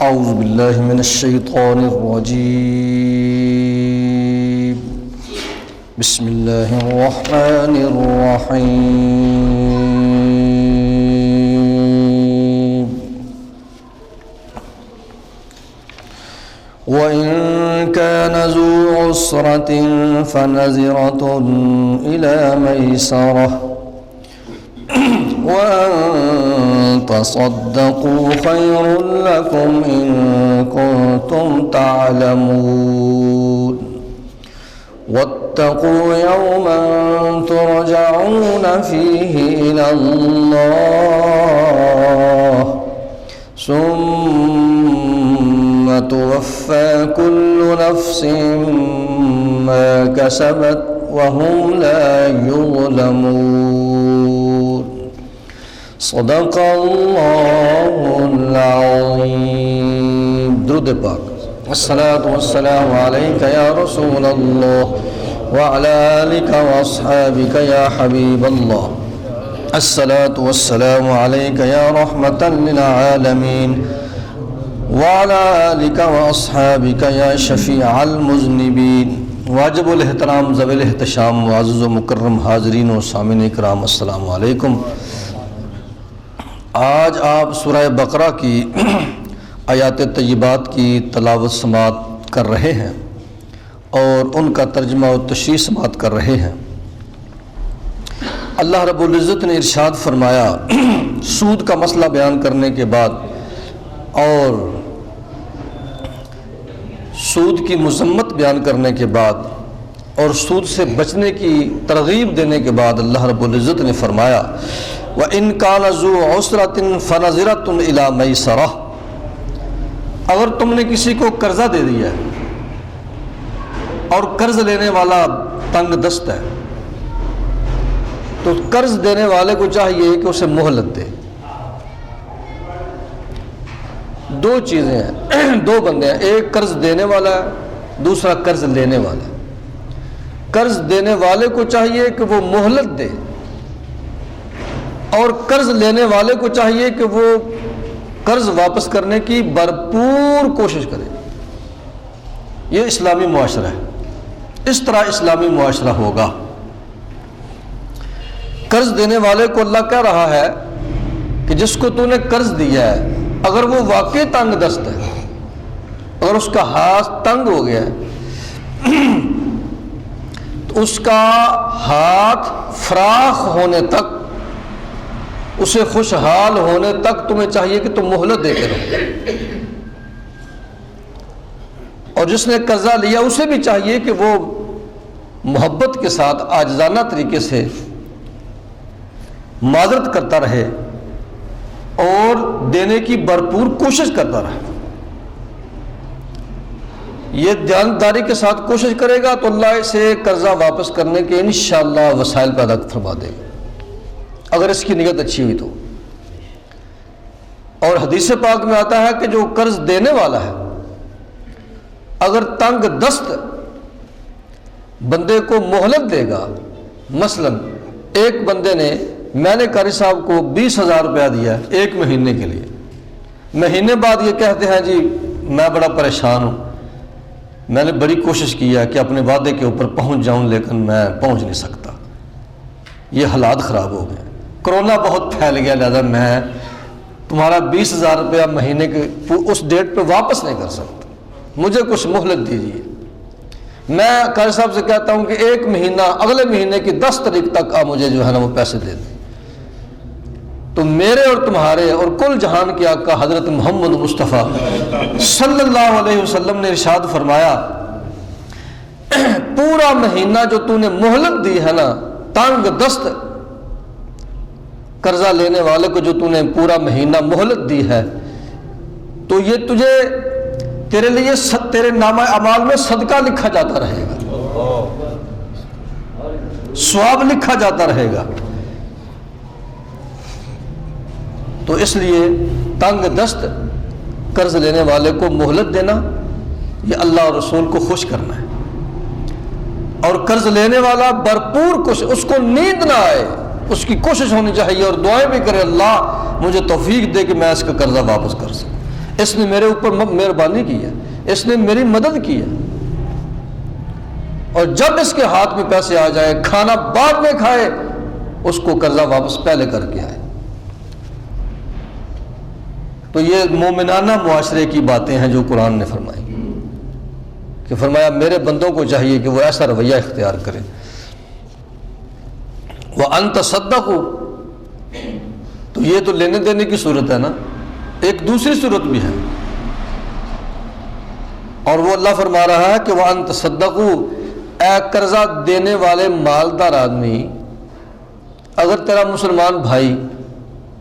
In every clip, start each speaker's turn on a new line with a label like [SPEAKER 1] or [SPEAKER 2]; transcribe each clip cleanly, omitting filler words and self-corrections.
[SPEAKER 1] اعوذ باللہ من الشیطان الرجیم بسم اللہ الرحمن الرحیم وَإِن كَانَ ذُو عُسْرَةٍ فَنَظِرَةٌ إِلَى مَيْسَرَةٍ وَأَن تَصَدَّقُوا خَيْرٌ لَكُمْ إِن كُنتُمْ تَعْلَمُونَ وَاتَّقُوا يَوْمًا تُرْجَعُونَ فِيهِ إِلَى اللَّهِ ثُمَّ تُوَفَّى كُلُّ نَفْسٍ مَا كَسَبَتْ وَهُمْ لَا يُظْلَمُونَ صدق اللہ العظیم۔ درود پاک۔ الصلاۃ والسلام علیک یا رسول اللہ وعلی آلک واصحابک یا حبیب اللہ۔ الصلاۃ والسلام علیک یا رحمۃ للعالمین وعلی آلک واصحابک یا شفیع المذنبین۔ واجب الاحترام ذوی الاحتشام معزز و مکرم حاضرین و سامعین اکرام، السلام علیکم۔ آج آپ سورہ بقرہ کی آیات طیبات کی تلاوت سماعت کر رہے ہیں اور ان کا ترجمہ و تشریح سماعت کر رہے ہیں۔ اللہ رب العزت نے ارشاد فرمایا، سود کا مسئلہ بیان کرنے کے بعد اور سود کی مذمت بیان کرنے کے بعد اور سود سے بچنے کی ترغیب دینے کے بعد اللہ رب العزت نے فرمایا، وَإِن كَانَ ذُو عُسْرَةٍ فَنَظِرَةٌ إِلَى مَيْسَرَةٍ۔ اگر تم نے کسی کو قرضہ دے دیا ہے اور قرض لینے والا تنگ دست ہے تو قرض دینے والے کو چاہیے کہ اسے مہلت دے۔ دو چیزیں ہیں، دو بندے ہیں، ایک قرض دینے والا ہے، دوسرا قرض لینے والا ہے۔ قرض دینے والے کو چاہیے کہ وہ مہلت دے اور قرض لینے والے کو چاہیے کہ وہ قرض واپس کرنے کی بھرپور کوشش کرے۔ یہ اسلامی معاشرہ ہے، اس طرح اسلامی معاشرہ ہوگا۔ قرض دینے والے کو اللہ کہہ رہا ہے کہ جس کو تو نے قرض دیا ہے اگر وہ واقعی تنگ دست ہے، اگر اس کا ہاتھ تنگ ہو گیا ہے تو اس کا ہاتھ فراخ ہونے تک، اسے خوشحال ہونے تک تمہیں چاہیے کہ تم مہلت دیتے رہو۔ اور جس نے قرضہ لیا اسے بھی چاہیے کہ وہ محبت کے ساتھ عاجزانہ طریقے سے معذرت کرتا رہے اور دینے کی بھرپور کوشش کرتا رہے۔ یہ دیانتداری کے ساتھ کوشش کرے گا تو اللہ اسے قرضہ واپس کرنے کے انشاءاللہ وسائل پیدا فرما دے گا، اگر اس کی نیت اچھی ہوئی تو۔ اور حدیث پاک میں آتا ہے کہ جو قرض دینے والا ہے اگر تنگ دست بندے کو مہلت دے گا، مثلا ایک بندے نے، میں نے قاری صاحب کو 20,000 روپیہ دیا ہے ایک مہینے کے لیے، مہینے بعد یہ کہتے ہیں جی میں بڑا پریشان ہوں، میں نے بڑی کوشش کی ہے کہ اپنے وعدے کے اوپر پہنچ جاؤں لیکن میں پہنچ نہیں سکتا، یہ حالات خراب ہو گئے، کرونا بہت پھیل گیا، لہذا میں تمہارا 20,000 روپیہ مہینے کے اس ڈیٹ پہ واپس نہیں کر سکتا، مجھے کچھ مہلت دیجیے۔ میں قاری صاحب سے کہتا ہوں کہ ایک مہینہ، اگلے مہینے کی 10 تاریخ تک آپ مجھے جو ہے نا وہ پیسے دے دیں، تو میرے اور تمہارے اور کل جہان کے آقا حضرت محمد مصطفیٰ صلی اللہ علیہ وسلم نے ارشاد فرمایا، پورا مہینہ جو تو نے مہلت دی ہے نا، تنگ دست قرضہ لینے والے کو جو تو نے پورا مہینہ مہلت دی ہے، تو یہ تجھے، تیرے لیے تیرے نامہ اعمال میں صدقہ لکھا جاتا رہے گا، ثواب لکھا جاتا رہے گا۔ تو اس لیے تنگ دست قرض لینے والے کو مہلت دینا، یہ اللہ اور رسول کو خوش کرنا ہے۔ اور قرض لینے والا بھرپور کوشش، اس کو نیند نہ آئے، اس کی کوشش ہونی چاہیے اور دعائیں بھی کرے، اللہ مجھے توفیق دے کہ میں اس کا قرضہ واپس کر سکوں۔ اس نے میرے اوپر مہربانی کی ہے، اس نے میری مدد کی ہے، اور جب اس کے ہاتھ میں پیسے آ جائے، کھانا بعد میں کھائے، اس کو قرضہ واپس پہلے کر کے آئے۔ تو یہ مومنانہ معاشرے کی باتیں ہیں جو قرآن نے فرمائی، کہ فرمایا میرے بندوں کو چاہیے کہ وہ ایسا رویہ اختیار کریں۔ وَأَن تَصَدَّقُوا، تو یہ تو لینے دینے کی صورت ہے نا، ایک دوسری صورت بھی ہے، اور وہ اللہ فرما رہا ہے کہ وَأَن تَصَدَّقُوا، اے قرضہ دینے والے مالدار آدمی، اگر تیرا مسلمان بھائی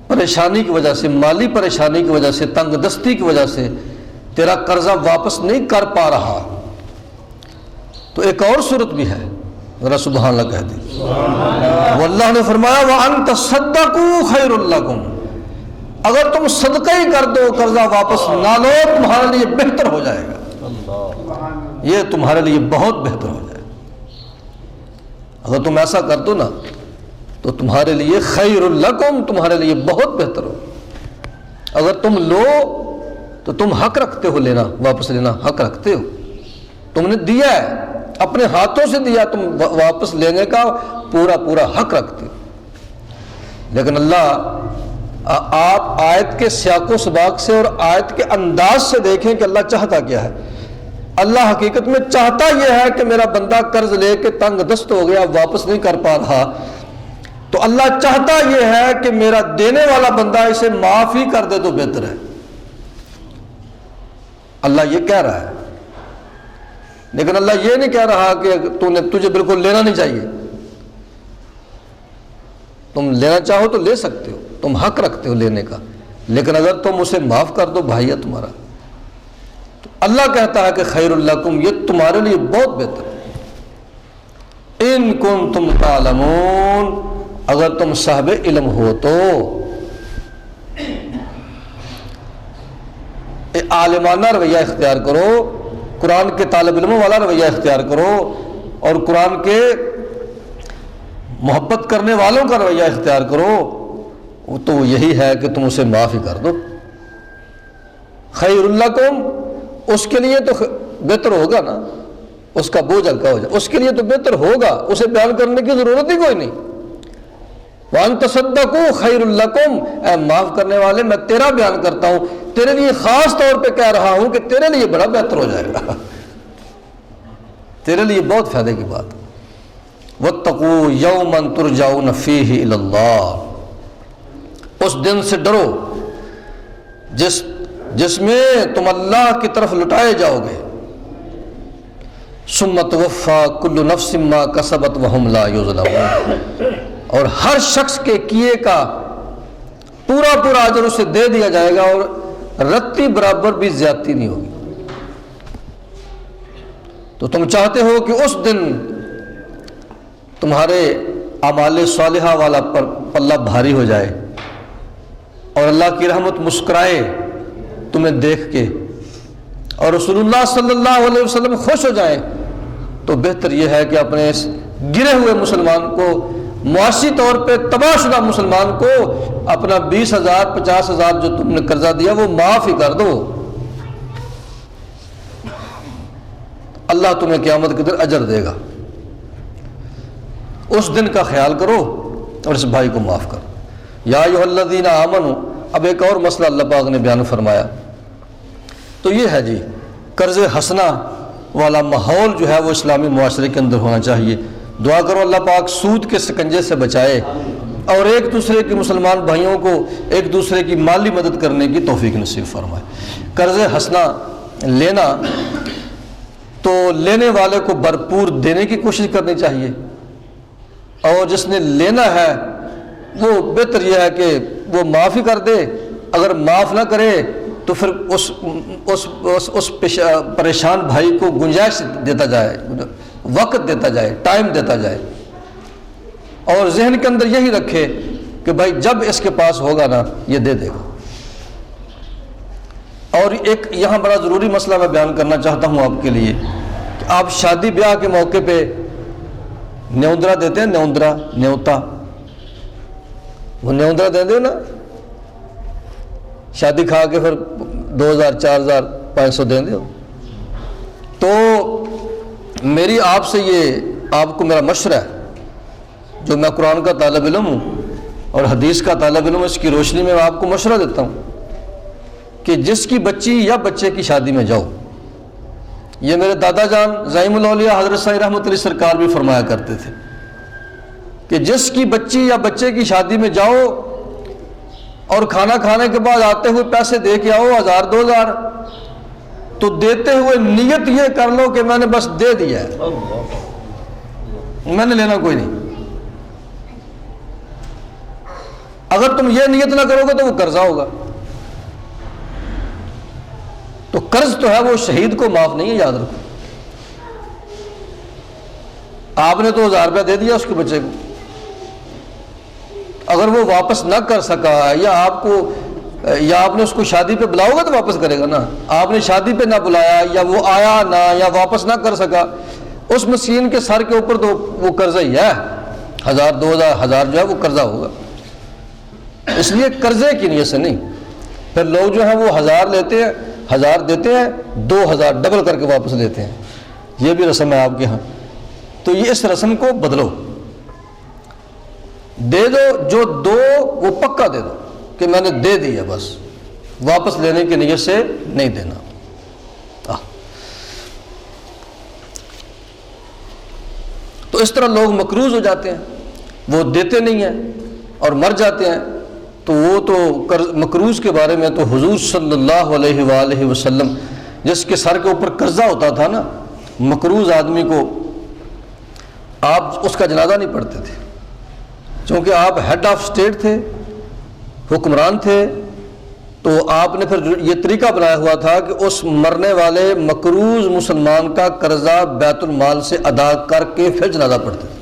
[SPEAKER 1] پریشانی کی وجہ سے، مالی پریشانی کی وجہ سے، تنگ دستی کی وجہ سے تیرا قرضہ واپس نہیں کر پا رہا، تو ایک اور صورت بھی ہے، ذرا سبحان اللہ کہہ دی۔ وہ اللہ نے فرمایا وَأَن تَصَدَّقُوا خَيْرٌ لَكُمْ، اگر تم صدقہ ہی کر دو، قرضہ واپس نہ لو، تمہارے لیے بہتر ہو جائے گا، یہ تمہارے لیے بہت بہتر ہو جائے گا۔ اگر تم ایسا کر دو نا تو تمہارے لیے خیر لکم، تمہارے لیے بہت بہتر ہو۔ اگر تم لو تو تم حق رکھتے ہو، لینا واپس لینا حق رکھتے ہو، تم نے دیا ہے، اپنے ہاتھوں سے دیا، تم واپس لینے کا پورا پورا حق رکھتے ہو۔ لیکن اللہ، آپ آیت کے سیاق و سباق سے اور آیت کے انداز سے دیکھیں کہ اللہ چاہتا کیا ہے۔ اللہ حقیقت میں چاہتا یہ ہے کہ میرا بندہ قرض لے کے تنگ دست ہو گیا، واپس نہیں کر پا رہا، تو اللہ چاہتا یہ ہے کہ میرا دینے والا بندہ اسے معاف ہی کر دے تو بہتر ہے۔ اللہ یہ کہہ رہا ہے، لیکن اللہ یہ نہیں کہہ رہا کہ تجھے بالکل لینا نہیں چاہیے، تم لینا چاہو تو لے سکتے ہو، تم حق رکھتے ہو لینے کا، لیکن اگر تم اسے معاف کر دو، بھائی ہے تمہارا، تو اللہ کہتا ہے کہ خیر لکم، یہ تمہارے لیے بہت بہتر ہے۔ ان کنتم تعلمون، اگر تم صاحب علم ہو تو۔ عالمانہ رویہ اختیار کرو، قرآن کے طالب علموں والا رویہ اختیار کرو، اور قرآن کے محبت کرنے والوں کا رویہ اختیار کرو، تو یہی ہے کہ تم اسے معاف ہی کر دو۔ خیر لکم، اس کے لیے تو بہتر ہوگا نا، اس کا بوجھ ہلکا ہو جائے، اس کے لیے تو بہتر ہوگا، اسے بیان کرنے کی ضرورت ہی کوئی نہیں۔ وَأَن تَصَدَّقُوا خَيْرٌ لَكُمْ، اے معاف کرنے والے میں تیرا بیان کرتا ہوں، تیرے لیے خاص طور پہ کہہ رہا ہوں کہ تیرے لیے بڑا بہتر ہو جائے گا، تیرے لیے بہت فائدے کی بات۔ وَاتَّقُوا يَوْمًا تُرْجَعُونَ فِيهِ إِلَى اللَّهِ، اس دن سے ڈرو جس میں تم اللہ کی طرف لٹائے جاؤ گے۔ ثُمَّ تُوَفَّى كُلُّ نَفْسٍ مَّا كَسَبَتْ وَهُمْ لَا يُظْلَمُونَ، اور ہر شخص کے کیے کا پورا پورا اجر اسے دے دیا جائے گا، اور رتی برابر بھی زیادتی نہیں ہوگی۔ تو تم چاہتے ہو کہ اس دن تمہارے اعمال صالحہ والا پلہ بھاری ہو جائے، اور اللہ کی رحمت مسکرائے تمہیں دیکھ کے، اور رسول اللہ صلی اللہ علیہ وسلم خوش ہو جائیں، تو بہتر یہ ہے کہ اپنے اس گرے ہوئے مسلمان کو، معاشی طور پہ تباہ شدہ مسلمان کو، اپنا 20,000 50,000 جو تم نے قرضہ دیا وہ معاف ہی کر دو، اللہ تمہیں قیامت کے دن اجر دے گا۔ اس دن کا خیال کرو اور اس بھائی کو معاف کرو۔ یا ایھا الذین آمنوا، اب ایک اور مسئلہ اللہ پاک نے بیان فرمایا، تو یہ ہے جی قرض حسنہ والا ماحول جو ہے وہ اسلامی معاشرے کے اندر ہونا چاہیے۔ دعا کرو اللہ پاک سود کے سکنجے سے بچائے، اور ایک دوسرے کے مسلمان بھائیوں کو ایک دوسرے کی مالی مدد کرنے کی توفیق نصیب فرمائے۔ قرض حسنہ لینا تو لینے والے کو بھرپور دینے کی کوشش کرنی چاہیے، اور جس نے لینا ہے وہ بہتر یہ ہے کہ وہ معاف ہی کر دے، اگر معاف نہ کرے تو پھر اس پریشان بھائی کو گنجائش دیتا جائے، وقت دیتا جائے، ٹائم دیتا جائے، اور ذہن کے اندر یہی رکھے کہ بھائی جب اس کے پاس ہوگا نا یہ دے دے گا۔ اور ایک یہاں بڑا ضروری مسئلہ میں بیان کرنا چاہتا ہوں آپ کے لیے، کہ آپ شادی بیاہ کے موقع پہ نیوندرا دیتے ہیں، نیوتا، وہ نیوندرا دے دو نا، شادی کھا کے پھر 2000 4500 دیں دو۔ تو میری آپ سے یہ آپ کو میرا مشورہ ہے، جو میں قرآن کا طالب علم ہوں اور حدیث کا طالب علم، اس کی روشنی میں آپ کو مشورہ دیتا ہوں کہ جس کی بچی یا بچے کی شادی میں جاؤ، یہ میرے دادا جان زعیم الاولیاء حضرت صاحب رحمۃ اللہ سرکار بھی فرمایا کرتے تھے کہ جس کی بچی یا بچے کی شادی میں جاؤ اور کھانا کھانے کے بعد آتے ہوئے پیسے دے کے آؤ 1000 2000، تو دیتے ہوئے نیت یہ کر لو کہ میں نے بس دے دیا ہے، میں نے لینا کوئی نہیں۔ اگر تم یہ نیت نہ کرو گے تو وہ قرضہ ہوگا، تو قرض تو ہے وہ شہید کو معاف نہیں ہے، یاد رکھو۔ آپ نے تو 1000 روپیہ دے دیا اس کے بچے کو، اگر وہ واپس نہ کر سکا یا آپ نے اس کو شادی پہ بلاؤ گا تو واپس کرے گا نا، آپ نے شادی پہ نہ بلایا یا وہ آیا نہ یا واپس نہ کر سکا، اس مسکین کے سر کے اوپر تو وہ قرضہ ہی ہے، 1000 2000 1000 جو ہے وہ قرضہ ہوگا۔ اس لیے قرضے کی نیت سے نہیں۔ پھر لوگ جو ہیں وہ 1000 لیتے ہیں، 1000 دیتے ہیں، 2000 ڈبل کر کے واپس لیتے ہیں، یہ بھی رسم ہے آپ کے ہاں۔ تو یہ اس رسم کو بدلو، دے دو جو دو وہ پکا دے دو کہ میں نے دے دیا، بس واپس لینے کی نیت سے نہیں دینا۔ تو اس طرح لوگ مقروض ہو جاتے ہیں، وہ دیتے نہیں ہیں اور مر جاتے ہیں۔ تو وہ تو مقروض کے بارے میں تو حضور صلی اللہ علیہ وآلہ وسلم جس کے سر کے اوپر قرضہ ہوتا تھا نا، مقروض آدمی کو آپ اس کا جنازہ نہیں پڑھتے تھے، چونکہ آپ ہیڈ آف اسٹیٹ تھے، حکمران تھے، تو آپ نے پھر یہ طریقہ بنایا ہوا تھا کہ اس مرنے والے مقروض مسلمان کا قرضہ بیت المال سے ادا کر کے پھر جنازہ پڑھتے تھے۔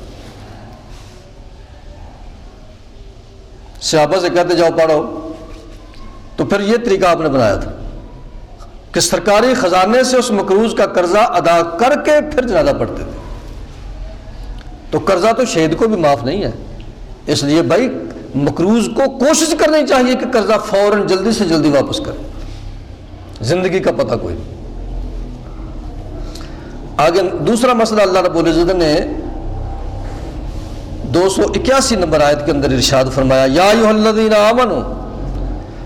[SPEAKER 1] صحابہ سے کہتے جاؤ پڑھو، تو پھر یہ طریقہ آپ نے بنایا تھا کہ سرکاری خزانے سے اس مقروض کا قرضہ ادا کر کے پھر جنازہ پڑھتے تھے۔ تو قرضہ تو شہید کو بھی معاف نہیں ہے، اس لیے بھائی مقروض کو کوشش کرنی چاہیے کہ قرضہ فوراً جلدی سے جلدی واپس کرے، زندگی کا پتہ کوئی نہیں۔ آگے دوسرا مسئلہ اللہ رب العزت نے 281 نمبر آیت کے اندر ارشاد فرمایا، یا ایھا الذین آمنوا،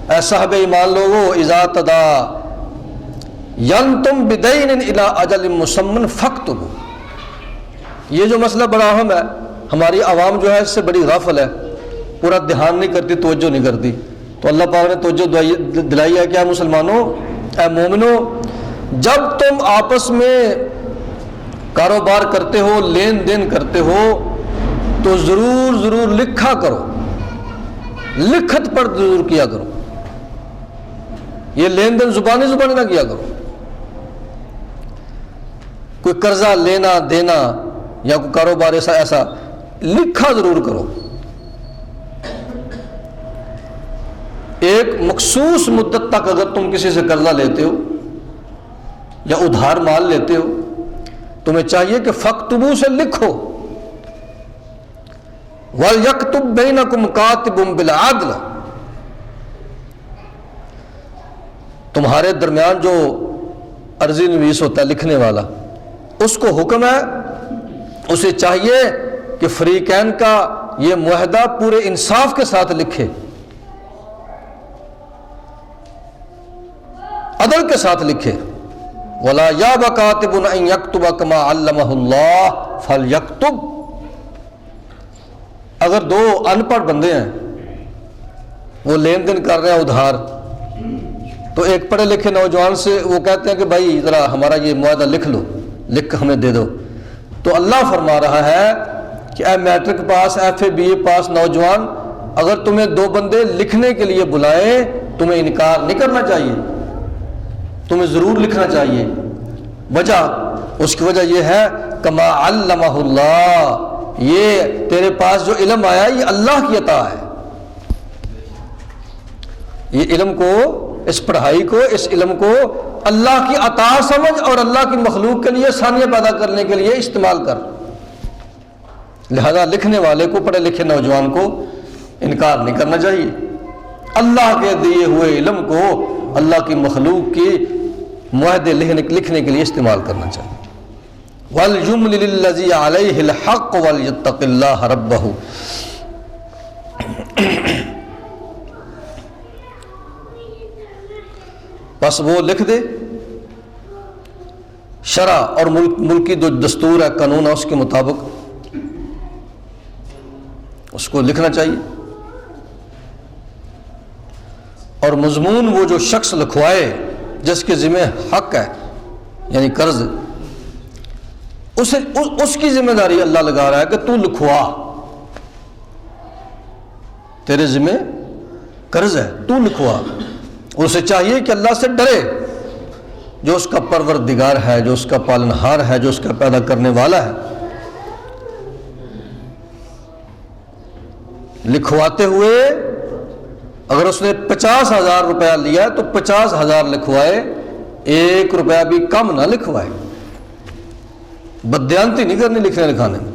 [SPEAKER 1] اے صاحب ایمان لوگو، اذا تداینتم بدین الی اجل مسمى فاکتبوا۔ یہ جو مسئلہ بڑا اہم ہے، ہماری عوام جو ہے اس سے بڑی غافل ہے، پورا دھیان نہیں کرتی، توجہ نہیں کرتی۔ تو اللہ پاک نے توجہ دلائی ہے کہ اے مسلمانوں، اے مومنوں، جب تم آپس میں کاروبار کرتے ہو، لین دین کرتے ہو، تو ضرور لکھا کرو، لکھت پر ضرور کیا کرو، یہ لین دین زبانی نہ کیا کرو۔ کوئی قرضہ لینا دینا یا کوئی کاروبار ایسا لکھا ضرور کرو۔ ایک مخصوص مدت تک اگر تم کسی سے قرضہ لیتے ہو یا ادھار مال لیتے ہو، تمہیں چاہیے کہ فاکتبوا سے لکھو، وَلْيَكْتُبْ بَيْنَكُمْ كَاتِبٌ بِالْعَدْلِ، تمہارے درمیان جو عرضی نویس ہوتا ہے، لکھنے والا، اس کو حکم ہے، اسے چاہیے کہ فریقین کا یہ معاہدہ پورے انصاف کے ساتھ لکھے، عدل کے ساتھ لکھے۔ وَلَا يَأْبَ كَاتِبٌ أَن يَكْتُبَ كَمَا عَلَّمَهُ اللَّهُ فَلْيَكْتُبْ۔ اگر دو ان پڑھ بندے ہیں، وہ لین دین کر رہے ہیں ادھار، تو ایک پڑھے لکھے نوجوان سے وہ کہتے ہیں کہ بھائی ذرا ہمارا یہ معاہدہ لکھ لو، لکھ ہمیں دے دو، تو اللہ فرما رہا ہے کہ اے matric pass F A B A pass نوجوان، اگر تمہیں دو بندے لکھنے کے لیے بلائیں، تمہیں انکار نہیں کرنا چاہیے، تمہیں ضرور لکھنا چاہیے۔ وجہ، اس کی وجہ یہ ہے کما علمہ اللہ، یہ تیرے پاس جو علم آیا یہ اللہ کی عطا ہے، یہ علم کو، اس پڑھائی کو، اس علم کو اللہ کی عطا سمجھ اور اللہ کی مخلوق کے لیے آسانیاں پیدا کرنے کے لیے استعمال کر۔ لہذا لکھنے والے کو، پڑھے لکھے نوجوان کو انکار نہیں کرنا چاہیے۔ اللہ کے دیے ہوئے علم کو اللہ کی مخلوق کی معاہدے لکھنے کے لیے استعمال کرنا چاہیے. وَلْيُمْلِلِ الَّذِي عَلَيْهِ الْحَقُّ وَلْيَتَّقِ اللَّهَ رَبَّهُ. بس وہ لکھ دے، شرع اور ملکی جو دستور ہے، قانون ہے، اس کے مطابق اس کو لکھنا چاہیے. اور مضمون وہ جو شخص لکھوائے جس کے ذمہ حق ہے یعنی قرض، اس کی ذمہ داری اللہ لگا رہا ہے کہ تو لکھوا، تیرے ذمہ قرض ہے، تو لکھوا. اسے چاہیے کہ اللہ سے ڈرے، جو اس کا پروردگار ہے، جو اس کا پالنہار ہے، جو اس کا پیدا کرنے والا ہے. لکھواتے ہوئے اگر اس نے 50,000 روپیہ لیا تو 50,000 لکھوائے، 1 روپیہ بھی کم نہ لکھوائے. بددیانتی نہیں کرنی لکھنے لکھانے میں.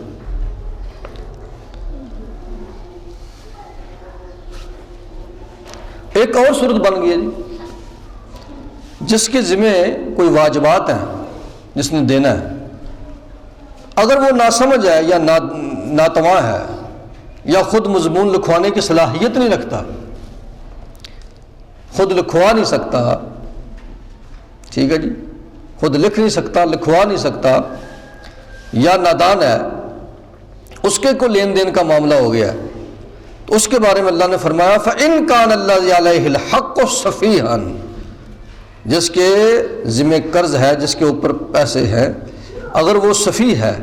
[SPEAKER 1] ایک اور صورت بن گئی ہے جی، جس کے ذمہ کوئی واجبات ہیں جس نے دینا ہے، اگر وہ ناسمجھ ہے یا ناتواں ہے یا خود مضمون لکھوانے کی صلاحیت نہیں رکھتا، خود لکھوا نہیں سکتا، ٹھیک ہے جی، خود لکھ نہیں سکتا، لکھوا نہیں سکتا، یا نادان ہے، اس کے کو لین دین کا معاملہ ہو گیا ہے، تو اس کے بارے میں اللہ نے فرمایا فَإِن كَانَ الَّذِي عَلَيْهِ الْحَقُّ صَفِيحًا، جس کے ذمہ قرض ہے، جس کے اوپر پیسے ہیں، اگر وہ صفیح ہے،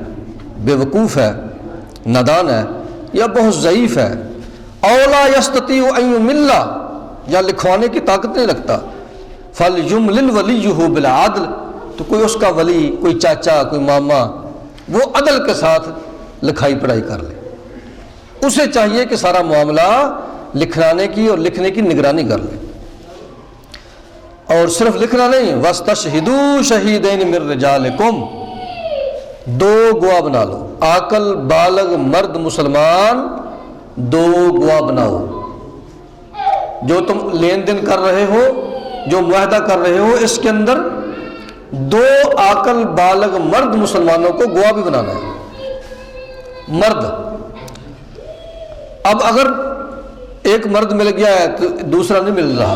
[SPEAKER 1] بے وقوف ہے، نادان ہے، یا بہت ضعیف ہے، أَوْ لَا يَسْتَطِيعُ أَن يُمِلَّ، یا لکھوانے کی طاقت نہیں رکھتا، فَلْيُمْلِلْ وَلِيُّهُ بِالْعَدْلِ، تو کوئی اس کا ولی، کوئی چاچا، کوئی ماما، وہ عدل کے ساتھ لکھائی پڑھائی کر لے. اسے چاہیے کہ سارا معاملہ لکھانے کی اور لکھنے کی نگرانی کر لے. اور صرف لکھنا نہیں، وَاسْتَشْهِدُوا شَهِيدَيْنِ مِن رِّجَالِكُمْ، 2 گواہ بنا لو، عاقل بالغ مرد مسلمان 2 گواہ بناؤ. جو تم لین دین کر رہے ہو، جو معاہدہ کر رہے ہو، اس کے اندر 2 عاقل بالغ مرد مسلمانوں کو گواہ بھی بنانا ہے. مرد، اب اگر ایک مرد مل گیا ہے تو دوسرا نہیں مل رہا،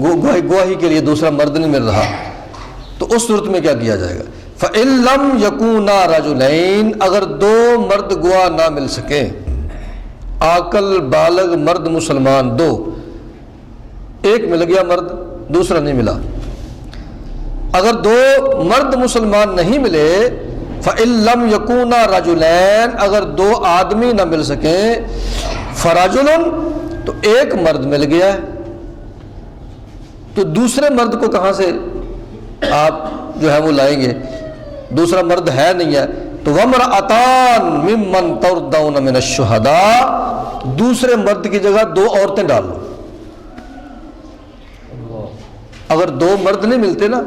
[SPEAKER 1] گواہی کے لیے دوسرا مرد نہیں مل رہا، تو اس صورت میں کیا کیا جائے گا؟ فَإِن لَمْ يَكُونَا رَجُلَيْنِ، اگر 2 مرد گواہ نہ مل سکیں، عاقل بالغ مرد مسلمان 2، ایک مل گیا مرد، دوسرا نہیں ملا. اگر 2 مرد مسلمان نہیں ملے، فَإِن لَمْ يَكُونَا رَجُلَيْنِ، اگر 2 آدمی نہ مل سکیں، فَرَجُلٌ، تو ایک مرد مل گیا ہے. تو دوسرے مرد کو کہاں سے آپ جو ہے وہ لائیں گے؟ دوسرا مرد ہے نہیں ہے، تو وَامْرَأَتَانِ مِمَّن تَرْضَوْنَ مِنَ الشُّهَدَاءِ، دوسرے مرد کی جگہ 2 عورتیں ڈال لو. اگر 2 مرد نہیں ملتے نا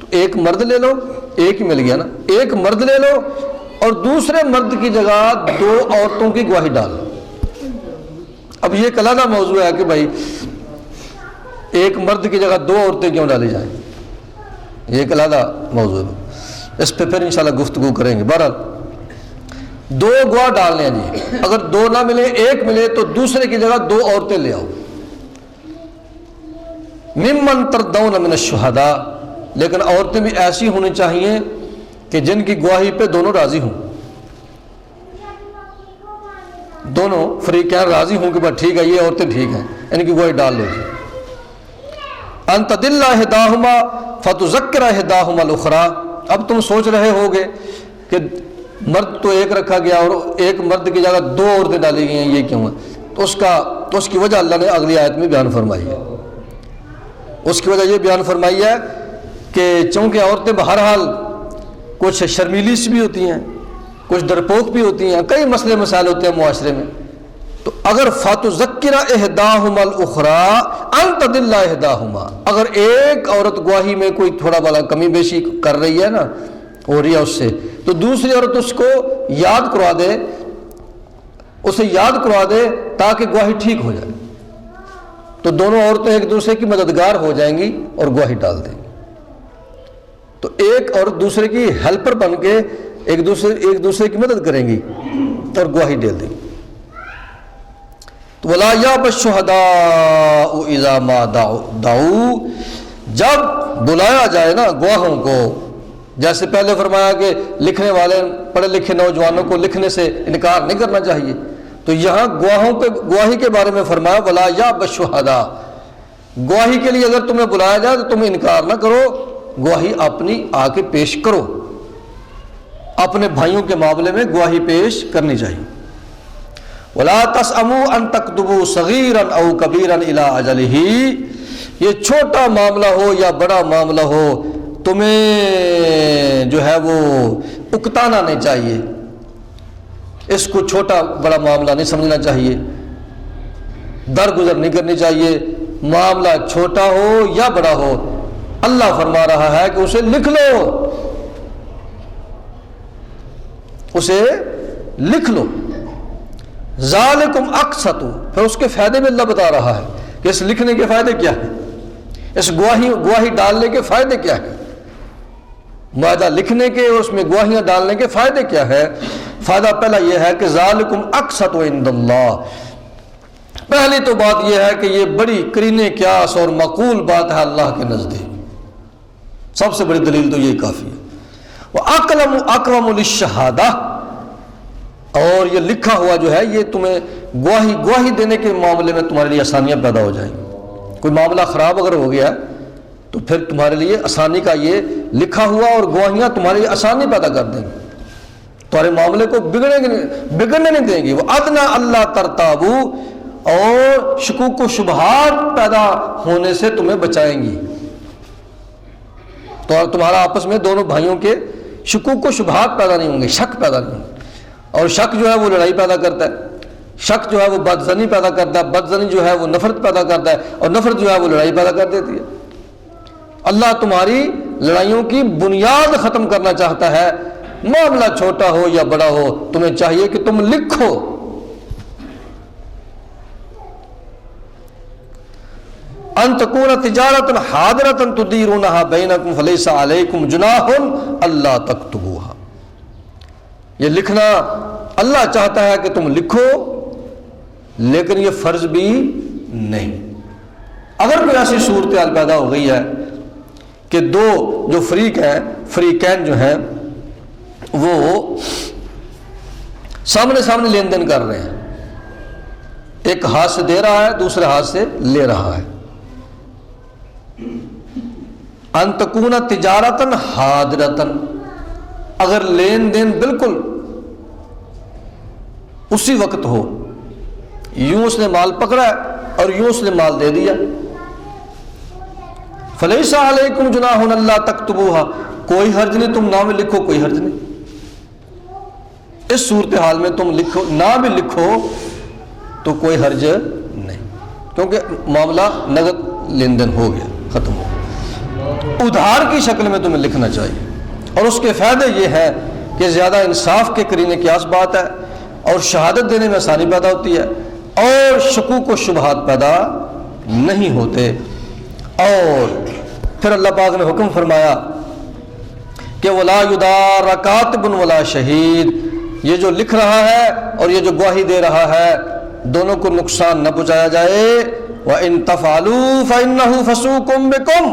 [SPEAKER 1] تو ایک مرد لے لو، ایک ہی مل گیا نا، ایک مرد لے لو اور دوسرے مرد کی جگہ 2 عورتوں کی گواہی ڈال لو. اب یہ ایک علیحدہ موضوع ہے کہ بھائی ایک مرد کی جگہ 2 عورتیں کیوں ڈالی جائیں، یہ ایک علیحدہ موضوع ہے، اس پہ پھر انشاءاللہ گفتگو کریں گے. بہرحال 2 گواہ ڈالنے ہیں جی، اگر 2 نہ ملے، ایک ملے تو دوسرے کی جگہ 2 عورتیں لے آؤ. ممن ترضون من الشہداء، لیکن عورتیں بھی ایسی ہونی چاہیے کہ جن کی گواہی پہ دونوں راضی ہوں، دونوں فریقین راضی ہوں کہ بس ٹھیک ہے، یہ عورتیں ٹھیک ہیں، ان کی گواہی ڈال لو جی. ان تدل احداہما فتذکر احداہما الاخری، اب تم سوچ رہے ہوگے کہ مرد تو ایک رکھا گیا اور ایک مرد کی جگہ 2 عورتیں ڈالی گئی ہیں، یہ کیوں ہے؟ تو اس کی وجہ اللہ نے اگلی آیت میں بیان فرمائی ہے. اس کی وجہ یہ بیان فرمائی ہے کہ چونکہ عورتیں بہرحال کچھ شرمیلی سی بھی ہوتی ہیں، کچھ ڈرپوک بھی ہوتی ہیں، کئی مسئلے مسائل ہوتے ہیں معاشرے میں، تو اگر فَتُذَكِّرَ إِحْدَاهُمَا الْأُخْرَىٰ أَن تَضِلَّ إِحْدَاهُمَا، اگر ایک عورت گواہی میں کوئی تھوڑا بڑا کمی بیشی کر رہی ہے نا، ہو رہی ہے اس سے، تو دوسری عورت اس کو یاد کروا دے، اسے یاد کروا دے تاکہ گواہی ٹھیک ہو جائے. تو دونوں عورتیں ایک دوسرے کی مددگار ہو جائیں گی اور گواہی ڈال دیں گی. تو ایک اور دوسرے کی ہیلپر بن کے ایک دوسرے کی مدد کریں گی اور گواہی ڈال دیں گی. تو وَلَا يَأْبَ الشُّهَدَاءُ إِذَا مَا دَعُوا، جب بلایا جائے نا گواہوں کو، جیسے پہلے فرمایا کہ لکھنے والے پڑھے لکھے نوجوانوں کو لکھنے سے انکار نہیں کرنا چاہیے، تو یہاں گواہی کے بارے میں فرمایا وَلَا يَأْبَ الشُّهَدَاءُ، گواہی کے لیے اگر تمہیں بلایا جائے تو تم انکار نہ کرو، گواہی اپنی آ کے پیش کرو. اپنے بھائیوں کے معاملے میں گواہی پیش کرنی چاہیے. وَلَا تَسْأَمُوا أَن تَكْتُبُوا صَغِيرًا أَوْ كَبِيرًا إِلَىٰ أَجَلِهِ، یہ چھوٹا معاملہ ہو یا بڑا معاملہ ہو تمہیں جو ہے وہ اکتانا نہیں چاہیے، اس کو چھوٹا بڑا معاملہ نہیں سمجھنا چاہیے، درگزر نہیں کرنی چاہیے. معاملہ چھوٹا ہو یا بڑا ہو، اللہ فرما رہا ہے کہ اسے لکھ لو، اسے لکھ لو. ذالکم اقسط، پھر اس کے فائدے میں اللہ بتا رہا ہے کہ اس لکھنے کے فائدے کیا ہیں، اس گواہی ڈالنے کے فائدے کیا ہیں، معاہدہ لکھنے کے اور اس میں گواہیاں ڈالنے کے فائدے کیا ہے. فائدہ پہلا یہ ہے کہ ذالکم اقسط عند اللہ، پہلی تو بات یہ ہے کہ یہ بڑی قرین قیاس اور معقول بات ہے اللہ کے نزدیک، سب سے بڑی دلیل تو یہ کافی ہے. وَأَقْوَمُ لِلشَّهَادَةِ، اور یہ لکھا ہوا جو ہے یہ تمہیں گواہی دینے کے معاملے میں تمہارے لیے آسانیاں پیدا ہو جائیں گی. کوئی معاملہ خراب اگر ہو گیا تو پھر تمہارے لیے آسانی کا یہ لکھا ہوا اور گواہیاں تمہارے لیے آسانی پیدا کر دیں گی، تمہارے معاملے کو بگڑنے نہیں دیں گی. وَأَدْنَىٰ أَلَّا تَرْتَابُوا، اور شکوک و شبہات پیدا ہونے سے تمہیں بچائیں گی. تو تمہارا آپس میں دونوں بھائیوں کے شکوک و شبہات پیدا نہیں ہوں گے، شک پیدا نہیں ہوں گے. اور شک جو ہے وہ لڑائی پیدا کرتا ہے، شک جو ہے وہ بدزنی پیدا کرتا ہے، بدزنی جو ہے وہ نفرت پیدا کرتا ہے، اور نفرت جو ہے وہ لڑائی پیدا کر دیتی ہے. اللہ تمہاری لڑائیوں کی بنیاد ختم کرنا چاہتا ہے. معاملہ چھوٹا ہو یا بڑا ہو تمہیں چاہیے کہ تم لکھو. ان تکون تجارۃ حاضرۃ تدیرونها بینکم فلیس علیکم جناح الا تکتبوها، یہ لکھنا اللہ چاہتا ہے کہ تم لکھو، لیکن یہ فرض بھی نہیں. اگر کوئی ایسی صورتحال پیدا ہو گئی ہے کہ دو جو فریقین جو ہیں وہ سامنے لین دین کر رہے ہیں، ایک ہاتھ سے دے رہا ہے دوسرے ہاتھ سے لے رہا ہے، ان تکون تجارتن حاضرتن، اگر لین دین بالکل اسی وقت ہو، یوں اس نے مال پکڑا اور یوں اس نے مال دے دیا، فلیس علیکم جناح الا تکتبوها، کوئی حرج نہیں تم نہ بھی لکھو، کوئی حرج نہیں. اس صورتحال میں تم لکھو نہ بھی لکھو تو کوئی حرج نہیں، کیونکہ معاملہ نقد لین دین ہو گیا، ختم ہو گیا. ادھار کی شکل میں تمہیں لکھنا چاہیے، اور اس کے فائدے یہ ہے کہ زیادہ انصاف کے قرینے قیاس بات ہے، اور شہادت دینے میں آسانی پیدا ہوتی ہے، اور شکوک و شبہات پیدا نہیں ہوتے. اور پھر اللہ پاک نے حکم فرمایا کہ وَلَا يُضَارَّ كَاتِبٌ وَلَا شَهِيدٌ، یہ جو لکھ رہا ہے اور یہ جو گواہی دے رہا ہے دونوں کو نقصان نہ پہنچایا جائے. وَإِن تَفْعَلُوا فَإِنَّهُ فَسُوقٌ بِكُمْ،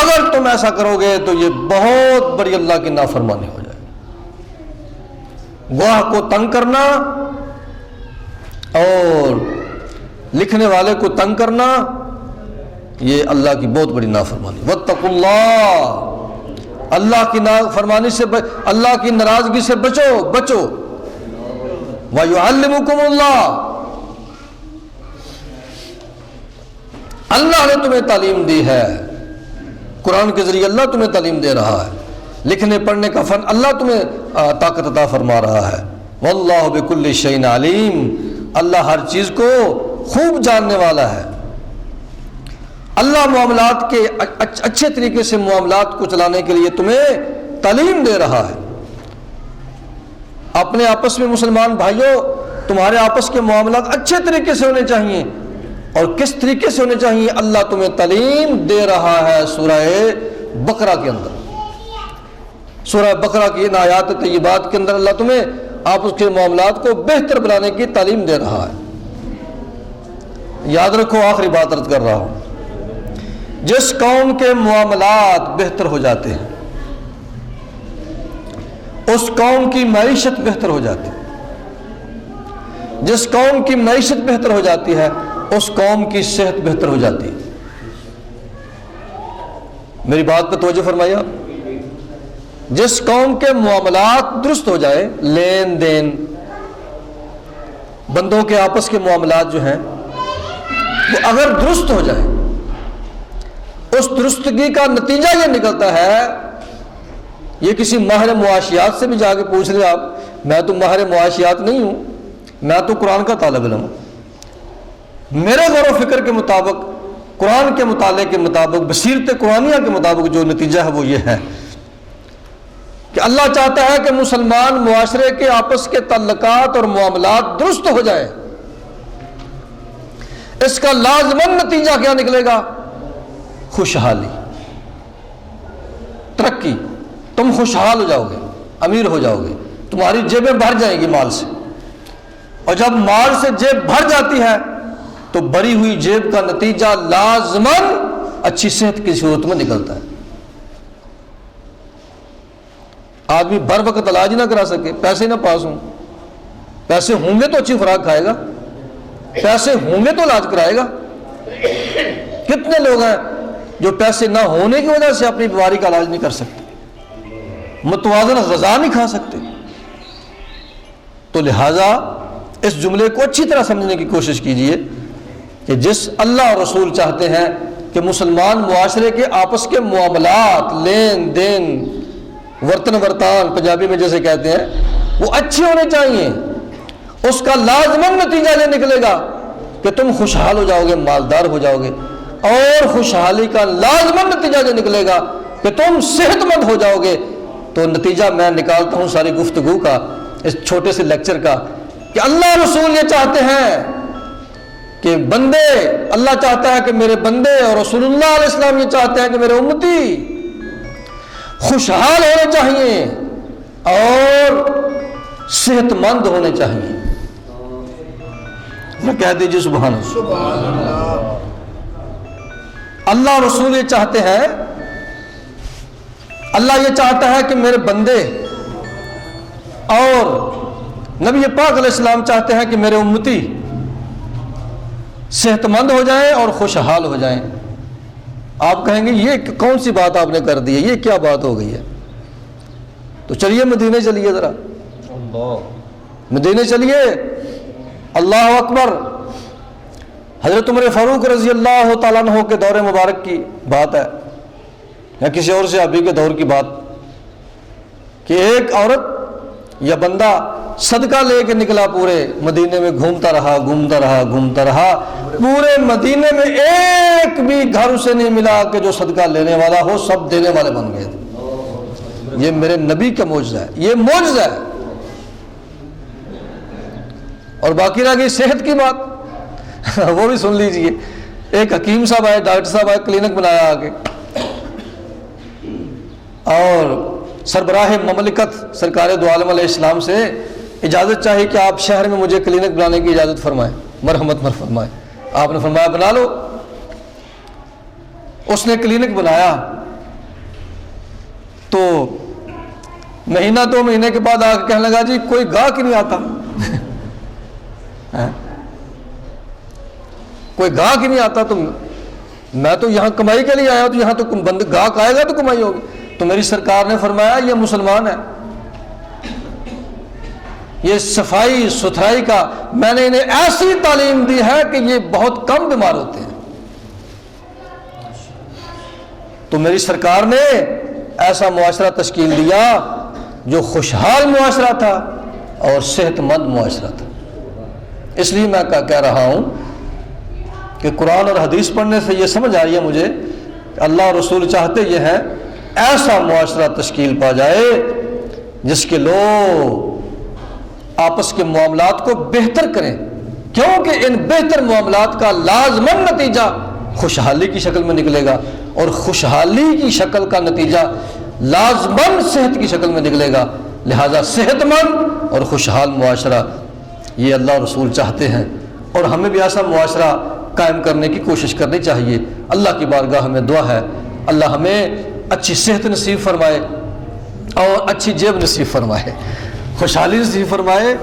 [SPEAKER 1] اگر تم ایسا کرو گے تو یہ بہت بڑی اللہ کی نافرمانی ہو جائے. گواہ کو تنگ کرنا اور لکھنے والے کو تنگ کرنا یہ اللہ کی بہت بڑی نافرمانی. واتقوا اللہ، اللہ کی نافرمانی سے اللہ کی ناراضگی سے بچو. وَيُعَلِّمُكُمُ اللَّهُ، اللہ نے تمہیں تعلیم دی ہے، قرآن کے ذریعے اللہ تمہیں تعلیم دے رہا ہے، لکھنے پڑھنے کا فن اللہ تمہیں طاقت عطا فرما رہا ہے. واللہ بکل شیء علیم، اللہ ہر چیز کو خوب جاننے والا ہے. اللہ معاملات کے اچھے طریقے سے معاملات کو چلانے کے لیے تمہیں تعلیم دے رہا ہے. اپنے آپس میں مسلمان بھائیوں، تمہارے آپس کے معاملات اچھے طریقے سے ہونے چاہیے، اور کس طریقے سے ہونے چاہیے اللہ تمہیں تعلیم دے رہا ہے سورہ بقرہ کے اندر. سورہ بقرہ کی ان آیات طیبات کے اندر اللہ تمہیں آپس کے معاملات کو بہتر بنانے کی تعلیم دے رہا ہے. یاد رکھو، آخری بات عرض کر رہا ہوں، جس قوم کے معاملات بہتر ہو جاتے ہیں اس قوم کی معیشت بہتر ہو جاتی ہے. جس قوم کی معیشت بہتر ہو جاتی ہے اس قوم کی صحت بہتر ہو جاتی ہے. میری بات پہ توجہ فرمائیے آپ. جس قوم کے معاملات درست ہو جائے، لین دین، بندوں کے آپس کے معاملات جو ہیں وہ اگر درست ہو جائے، اس درستگی کا نتیجہ یہ نکلتا ہے، یہ کسی ماہر معاشیات سے بھی جا کے پوچھ لیں آپ. میں تو ماہر معاشیات نہیں ہوں، میں تو قرآن کا طالب علم ہوں. میرے غور و فکر کے مطابق، قرآن کے مطالعے کے مطابق، بصیرت قرآنیہ کے مطابق جو نتیجہ ہے وہ یہ ہے کہ اللہ چاہتا ہے کہ مسلمان معاشرے کے آپس کے تعلقات اور معاملات درست ہو جائیں. اس کا لازماً نتیجہ کیا نکلے گا؟ خوشحالی، ترقی. تم خوشحال ہو جاؤ گے، امیر ہو جاؤ گے، تمہاری جیبیں بھر جائیں گی مال سے. اور جب مال سے جیب بھر جاتی ہے تو بھری ہوئی جیب کا نتیجہ لازماً اچھی صحت کی صورت میں نکلتا ہے. آدمی بھر وقت علاج نہ کرا سکے، پیسے نہ پاس ہوں، پیسے ہوں گے تو اچھی خوراک کھائے گا، پیسے ہوں گے تو علاج کرائے گا. کتنے لوگ ہیں جو پیسے نہ ہونے کی وجہ سے اپنی بیماری کا علاج نہیں کر سکتے، متوازن غذا نہیں کھا سکتے. تو لہذا اس جملے کو اچھی طرح سمجھنے کی کوشش کیجئے کہ جس اللہ اور رسول چاہتے ہیں کہ مسلمان معاشرے کے آپس کے معاملات، لین دین، ورتن ورتان پنجابی میں جیسے کہتے ہیں، وہ اچھے ہونے چاہیے. اس کا لازماً نتیجہ یہ نکلے گا کہ تم خوشحال ہو جاؤ گے، مالدار ہو جاؤ گے. اور خوشحالی کا لازماً نتیجہ یہ نکلے گا کہ تم صحت مند ہو جاؤ گے. تو نتیجہ میں نکالتا ہوں ساری گفتگو کا، اس چھوٹے سے لیکچر کا، کہ اللہ رسول یہ چاہتے ہیں کہ بندے، اللہ چاہتا ہے کہ میرے بندے، اور رسول اللہ علیہ السلام یہ چاہتے ہیں کہ میرے امتی خوشحال ہونے چاہیے اور صحت مند ہونے چاہیے. کہہ دیجیے سبحان اللہ. اللہ رسول یہ چاہتے ہیں، اللہ یہ چاہتا ہے کہ میرے بندے، اور نبی پاک علیہ السلام چاہتے ہیں کہ میرے امتی صحت مند ہو جائیں اور خوشحال ہو جائیں. آپ کہیں گے یہ کون سی بات آپ نے کر دی ہے، یہ کیا بات ہو گئی ہے؟ تو چلیے مدینے چلیے، ذرا مدینے چلیے. اللہ اکبر. حضرت عمر فاروق رضی اللہ تعالیٰ عنہ کے دور مبارک کی بات ہے، یا کسی اور صحابی کے دور کی بات، کہ ایک عورت یا بندہ صدقہ لے کے نکلا، پورے مدینے میں گھومتا رہا، پورے مدینے میں ایک بھی گھر اسے نہیں ملا کہ جو صدقہ لینے والا ہو، سب دینے والے بن گئے تھے. یہ میرے نبی کا معجزہ ہے، یہ معجزہ ہے. اور باقی رہ گئی صحت کی بات، وہ بھی سن لیجئے. ایک حکیم صاحب آئے، ڈاکٹر صاحب آئے، کلینک بنایا آگے، اور سربراہ مملکت سرکار دو عالم علیہ السلام سے اجازت چاہیے کہ آپ شہر میں مجھے کلینک بنانے کی اجازت فرمائیں، مرحمت فرمائیں. آپ نے فرمایا بنا لو. اس نے کلینک بنایا تو مہینہ 2 مہینے کے بعد آ کے کہنے لگا جی کوئی گاہک ہی نہیں آتا. کوئی گاہک ہی نہیں آتا. تو میں تو یہاں کمائی کے لیے آیا، تو یہاں تو گاہک آئے گا تو کمائی ہوگی. تو میری سرکار نے فرمایا یہ مسلمان ہے، یہ صفائی ستھرائی کا میں نے انہیں ایسی تعلیم دی ہے کہ یہ بہت کم بیمار ہوتے ہیں. تو میری سرکار نے ایسا معاشرہ تشکیل دیا جو خوشحال معاشرہ تھا اور صحت مند معاشرہ تھا. اس لیے میں کہہ رہا ہوں کہ قرآن اور حدیث پڑھنے سے یہ سمجھ آ رہی ہے مجھے کہ اللہ رسول چاہتے یہ ہیں ایسا معاشرہ تشکیل پا جائے جس کے لوگ آپس کے معاملات کو بہتر کریں. کیونکہ ان بہتر معاملات کا لازمن نتیجہ خوشحالی کی شکل میں نکلے گا، اور خوشحالی کی شکل کا نتیجہ لازمن صحت کی شکل میں نکلے گا۔ لہذا صحت مند اور خوشحال معاشرہ یہ اللہ اور رسول چاہتے ہیں، اور ہمیں بھی ایسا معاشرہ قائم کرنے کی کوشش کرنی چاہیے۔ اللہ کی بارگاہ ہمیں دعا ہے اللہ ہمیں اچھی صحت نصیب فرمائے اور اچھی جیب نصیب فرمائے، خوشحالی نصیب فرمائے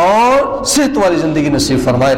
[SPEAKER 1] اور صحت والی زندگی نصیب فرمائے۔